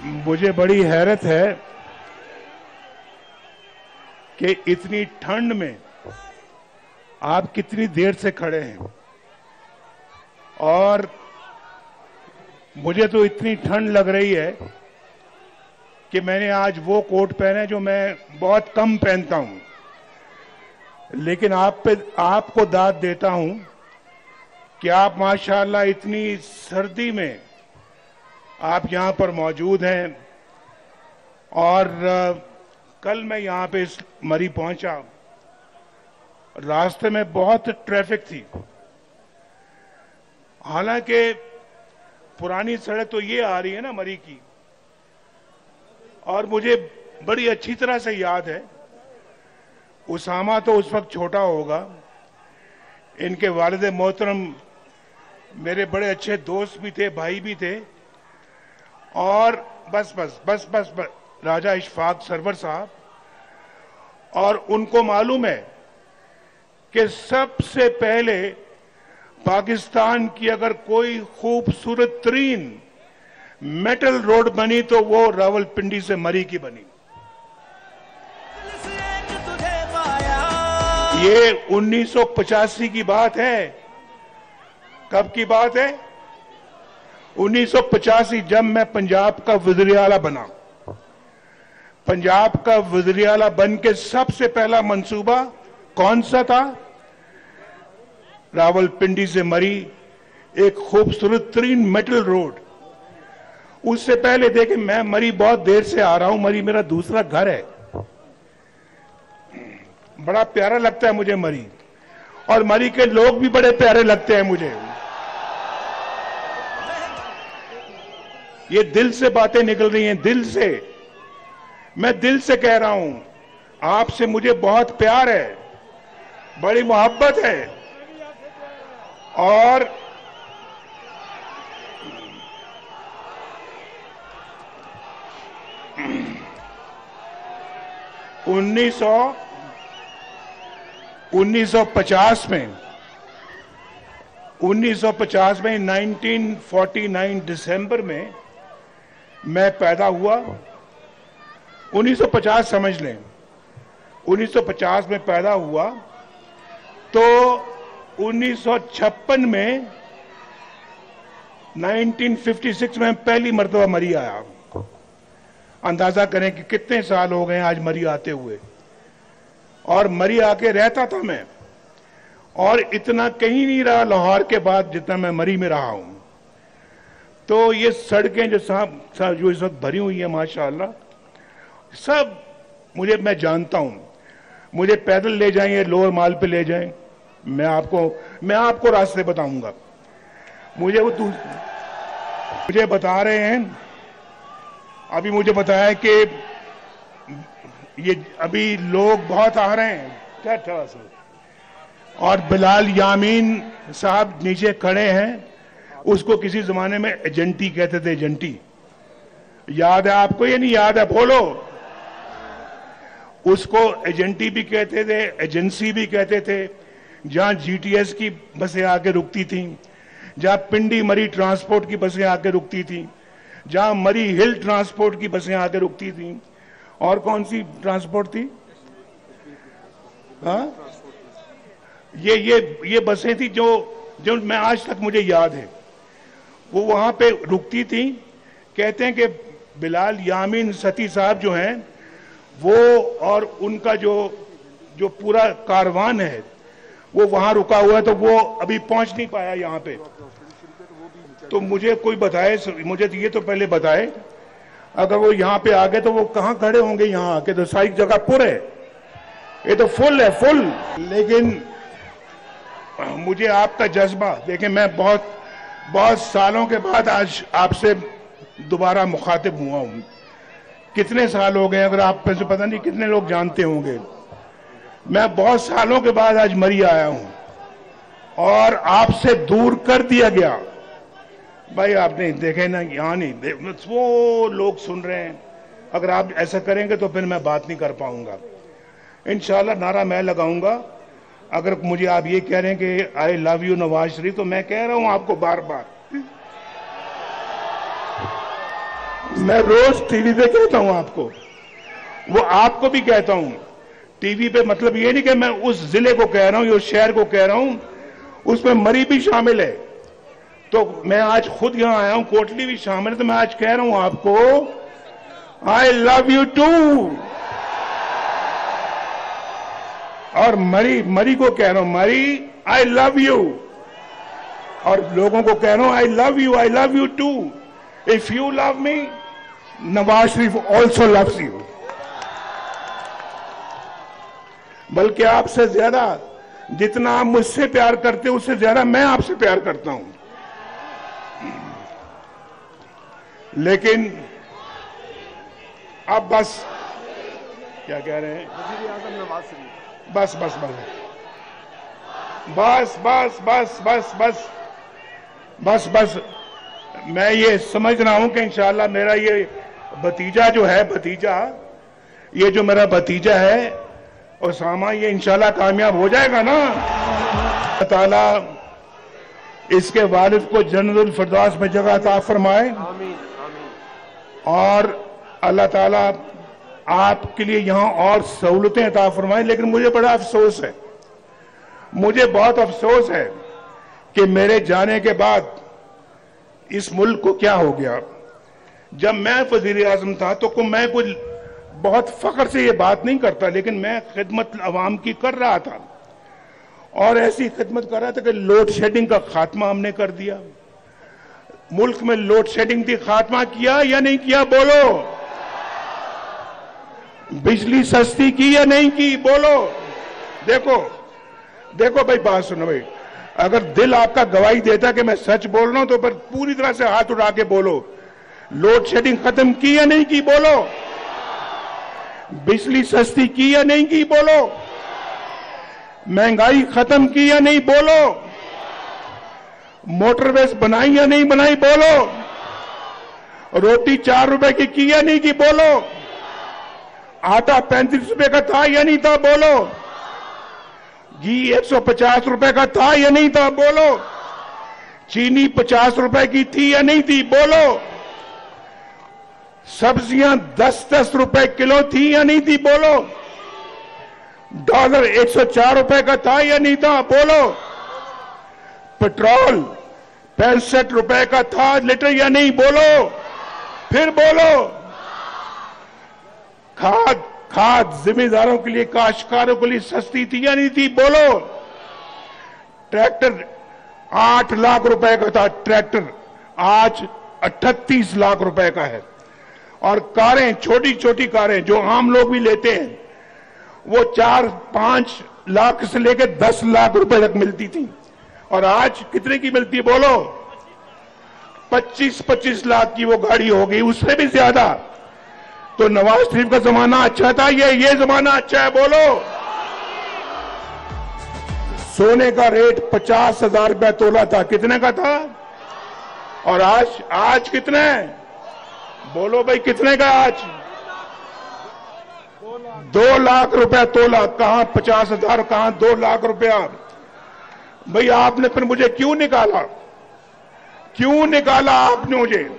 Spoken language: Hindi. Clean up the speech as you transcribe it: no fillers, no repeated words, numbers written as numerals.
मुझे बड़ी हैरत है कि इतनी ठंड में आप कितनी देर से खड़े हैं। और मुझे तो इतनी ठंड लग रही है कि मैंने आज वो कोट पहने जो मैं बहुत कम पहनता हूं, लेकिन आपको दाद देता हूं कि आप माशाल्लाह इतनी सर्दी में आप यहां पर मौजूद हैं। और कल मैं यहां पे इस मरी पहुंचा, रास्ते में बहुत ट्रैफिक थी। हालांकि पुरानी सड़क तो ये आ रही है ना मरी की, और मुझे बड़ी अच्छी तरह से याद है, उसामा तो उस वक्त छोटा होगा, इनके वालिद मोहतरम मेरे बड़े अच्छे दोस्त भी थे, भाई भी थे। और बस राजा इशफाक सरवर साहब, और उनको मालूम है कि सबसे पहले पाकिस्तान की अगर कोई खूबसूरत तरीन मेटल रोड बनी तो वो रावलपिंडी से मरी की बनी। ये 1985 की बात है। कब की बात है? 1985, जब मैं पंजाब का वज़ीर आला बना। पंजाब का वज़ीर आला बन के सबसे पहला मंसूबा कौन सा था? रावलपिंडी से मरी एक खूबसूरत तरीन मेटल रोड। उससे पहले देखें, मैं मरी बहुत देर से आ रहा हूं, मरी मेरा दूसरा घर है, बड़ा प्यारा लगता है मुझे मरी, और मरी के लोग भी बड़े प्यारे लगते हैं मुझे। ये दिल से बातें निकल रही हैं, दिल से। मैं दिल से कह रहा हूं, आपसे मुझे बहुत प्यार है, बड़ी मोहब्बत है। और उन्नीस सौ पचास में 1949 दिसंबर में मैं पैदा हुआ। 1950 समझ लें, 1950 में पैदा हुआ तो 1956 में 1956 में पहली मर्तबा मरी आया। अंदाजा करें कि कितने साल हो गए आज मरी आते हुए। और मरी आके रहता था मैं, और इतना कहीं नहीं रहा लाहौर के बाद जितना मैं मरी में रहा हूं। तो ये सड़कें जो जो इस वक्त भरी हुई है माशाअल्लाह, सब मैं जानता हूं। मुझे पैदल ले जाएं, लोअर माल पे ले जाएं, मैं आपको रास्ते बताऊंगा। मुझे बता रहे हैं, अभी मुझे बताया कि ये अभी लोग बहुत आ रहे हैं, क्या और बिलाल यामीन साहब नीचे खड़े हैं। उसको किसी जमाने में एजेंटी कहते थे, एजेंटी। याद है आपको? ये नहीं याद है? बोलो। उसको एजेंटी भी कहते थे, एजेंसी भी कहते थे। जहां जीटीएस की बसें आके रुकती थी, जहां पिंडी मरी ट्रांसपोर्ट की बसें आके रुकती थी, जहां मरी हिल ट्रांसपोर्ट की बसें आके रुकती थी। और कौन सी ट्रांसपोर्ट थी? हाँ, ये बसें थी जो मैं आज तक मुझे याद है, वो वहां पे रुकती थी। कहते हैं कि बिलाल यामीन सती साहब जो हैं वो, और उनका जो पूरा कारवान है वो वहां रुका हुआ है, तो वो अभी पहुंच नहीं पाया यहां पे। तो मुझे कोई बताए, मुझे ये तो पहले बताए, अगर वो यहां पे आ गए तो वो कहां खड़े होंगे? यहां आके तो सारी जगह पुर है, ये तो फुल है, फुल। लेकिन मुझे आपका जज्बा देखें, मैं बहुत सालों के बाद आज आपसे दोबारा मुखातिब हुआ हूं। कितने साल हो गए, अगर आप से पता नहीं कितने लोग जानते होंगे। मैं बहुत सालों के बाद आज मरी आया हूं और आपसे दूर कर दिया गया। भाई आपने देखे ना, यहां नहीं, वो लोग सुन रहे हैं। अगर आप ऐसा करेंगे तो फिर मैं बात नहीं कर पाऊंगा। इंशाल्लाह नारा मैं लगाऊंगा। अगर मुझे आप ये कह रहे हैं कि आई लव यू नवाज शरीफ, तो मैं कह रहा हूं आपको बार बार, मैं रोज टीवी पे कहता हूं आपको, वो आपको भी कहता हूं टीवी पे। मतलब ये नहीं कि मैं उस जिले को कह रहा हूं या उस शहर को कह रहा हूं, उसमें मरी भी शामिल है। तो मैं आज खुद यहां आया हूं, कोटली भी शामिल है, तो मैं आज कह रहा हूं आपको आई लव यू टू। और मरी को कह रहा हूं, मरी आई लव यू। और लोगों को कह रहा हूं I love you too. If you love me, Nawaz Sharif also loves you. बल्कि आपसे ज्यादा, जितना आप मुझसे प्यार करते हो उससे ज्यादा मैं आपसे प्यार करता हूं। लेकिन अब बस, क्या कह रहे हैं? वज़ीर आज़म नवाज शरीफ। बस बस बस बस बस बस बस बस बस बस मैं ये समझ रहा हूं कि इंशाअल्लाह मेरा ये भतीजा जो है, ये जो मेरा भतीजा है उसामा, ये इंशाअल्लाह कामयाब हो जाएगा ना। अल्लाह ताला इसके वालिद को जन्नतुल फिरदौस में जगह अता फरमाए। आमीन आमीन। और अल्लाह ताला आपके लिए यहां और सहूलतें अता फरमाए। लेकिन मुझे बड़ा अफसोस है, मुझे बहुत अफसोस है कि मेरे जाने के बाद इस मुल्क को क्या हो गया। जब मैं वजीर आजम था तो मैं कुछ बहुत फख्र से ये बात नहीं करता, लेकिन मैं खिदमत अवाम की कर रहा था, और ऐसी खिदमत कर रहा था कि लोड शेडिंग का खात्मा हमने कर दिया। मुल्क में लोड शेडिंग थी, खात्मा किया या नहीं किया? बोलो। बिजली सस्ती की या नहीं की? बोलो। देखो भाई, बात सुनो भाई, अगर दिल आपका गवाही देता कि मैं सच बोल रहा हूं तो फिर पूरी तरह से हाथ उठा के बोलो, लोड शेडिंग खत्म की या नहीं की? बोलो। बिजली सस्ती की या नहीं की? बोलो। महंगाई खत्म की या नहीं? बोलो। मोटरवेज बनाई या नहीं बनाई? बोलो। रोटी 4 रुपए की या नहीं की? बोलो। आटा 35 रुपए का था या नहीं था? बोलो। घी 150 रुपए का था या नहीं था? बोलो। चीनी 50 रुपए की थी या नहीं थी? बोलो। सब्जियां 10-10 रुपए किलो थी या नहीं थी? बोलो। डॉलर 104 रुपए का था या नहीं था? बोलो। पेट्रोल 65 रुपए का था लीटर या नहीं? बोलो। फिर बोलो। खाद जिम्मेदारों के लिए, काश्तकारों के लिए सस्ती थी या नहीं थी? बोलो। ट्रैक्टर 8 लाख रुपए का था ट्रैक्टर, आज 38 लाख रुपए का है। और कारें, छोटी छोटी कारें जो आम लोग भी लेते हैं, वो 4-5 लाख से लेकर 10 लाख रुपए तक मिलती थी, और आज कितने की मिलती है? बोलो। 25-25 लाख की वो गाड़ी हो गई, उससे भी ज्यादा। तो नवाज शरीफ का जमाना अच्छा था, ये जमाना अच्छा है? बोलो। सोने का रेट 50,000 रुपया तोला था, कितने का था? और आज कितने है? बोलो भाई, कितने का आज? 2 लाख रुपया तोला। कहां 50,000, कहां 2 लाख रुपया? भाई आपने फिर मुझे क्यों निकाला आपने मुझे?